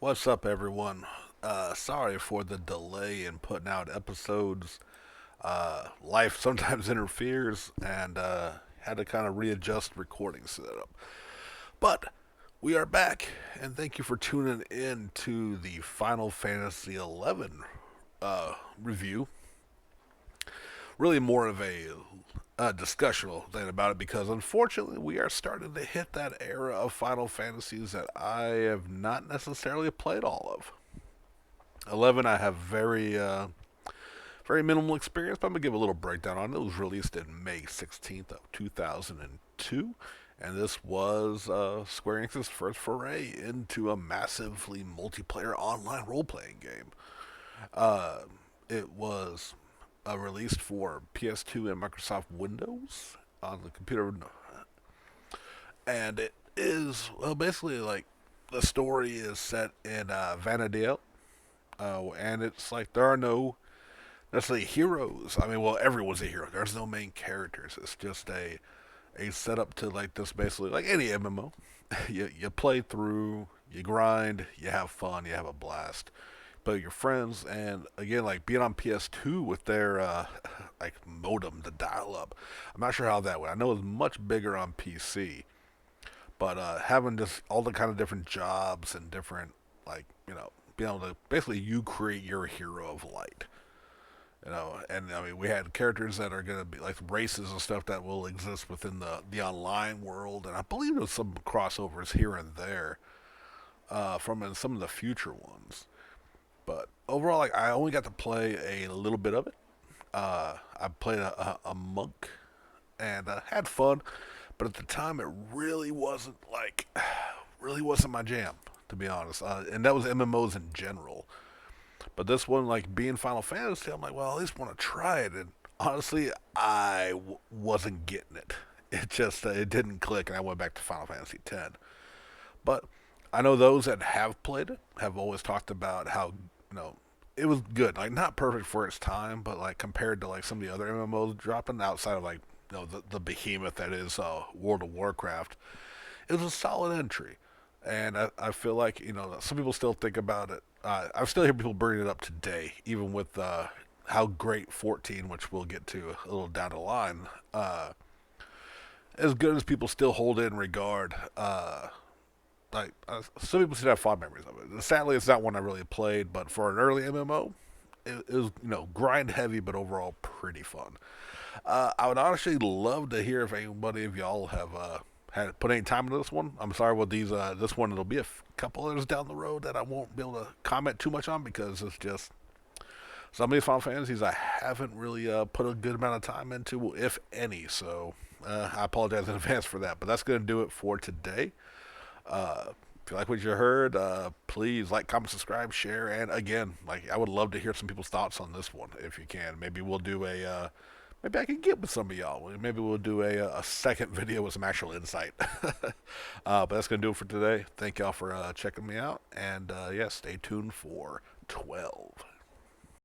What's up, everyone? Sorry for the delay in putting out episodes. Life sometimes interferes, and had to kind of readjust recording setup. But we are back, and thank you for tuning in to the Final Fantasy XI review. Really, more of a discussional thing about it because unfortunately we are starting to hit that era of Final Fantasies that I have not necessarily played all of. 11 I have very minimal experience, but I'm gonna give a little breakdown on it. It was released in May 16th of 2002, and this was Square Enix's first foray into a massively multiplayer online role-playing game. Uh, it was released for PS2 and Microsoft Windows on the computer, and it is basically like the story is set in Vanadale, and it's like there are no necessarily heroes. I mean, well, everyone's a hero. There's no main characters. It's just a setup to like this, basically like any MMO. You play through, you grind, you have fun, you have a blast. Play with your friends, and again, like being on PS2 with their like modem, the dial-up. I'm not sure how that went. I know it's much bigger on PC, but having just all the kind of different jobs and different like being able to basically you create your hero of light. And I mean, we had characters that are going to be like races and stuff that will exist within the online world, and I believe there's some crossovers here and there from in some of the future ones. But overall, like I only got to play a little bit of it. I played a monk and had fun, but at the time, it really wasn't my jam, to be honest. And that was MMOs in general. But this one, like being Final Fantasy, I'm like, well, at least want to try it. And honestly, wasn't getting it. It just it didn't click, and I went back to Final Fantasy X. But I know those that have played it have always talked about how it was good. Like not perfect for its time, but like compared to like some of the other MMOs dropping outside of like the behemoth that is World of Warcraft, it was a solid entry. And I feel like some people still think about it. I still hear people bringing it up today, even with how great 14, which we'll get to a little down the line, as good as people still hold it in regard. Some people still have fond memories of it. Sadly, it's not one I really played, but for an early MMO, it was grind heavy, but overall pretty fun. I would honestly love to hear if anybody of y'all have had put any time into this one. I'm sorry with these this one it'll be couple others down the road that I won't be able to comment too much on because it's just some of these Final Fantasies I haven't really put a good amount of time into, if any. So I apologize in advance for that. But that's gonna do it for today. If you like what you heard, please like, comment, subscribe, share, and again, like I would love to hear some people's thoughts on this one if you can. Maybe we'll do maybe I can get with some of y'all. Maybe we'll do a second video with some actual insight. But that's gonna do it for today. Thank y'all for checking me out, and yeah, stay tuned for 12.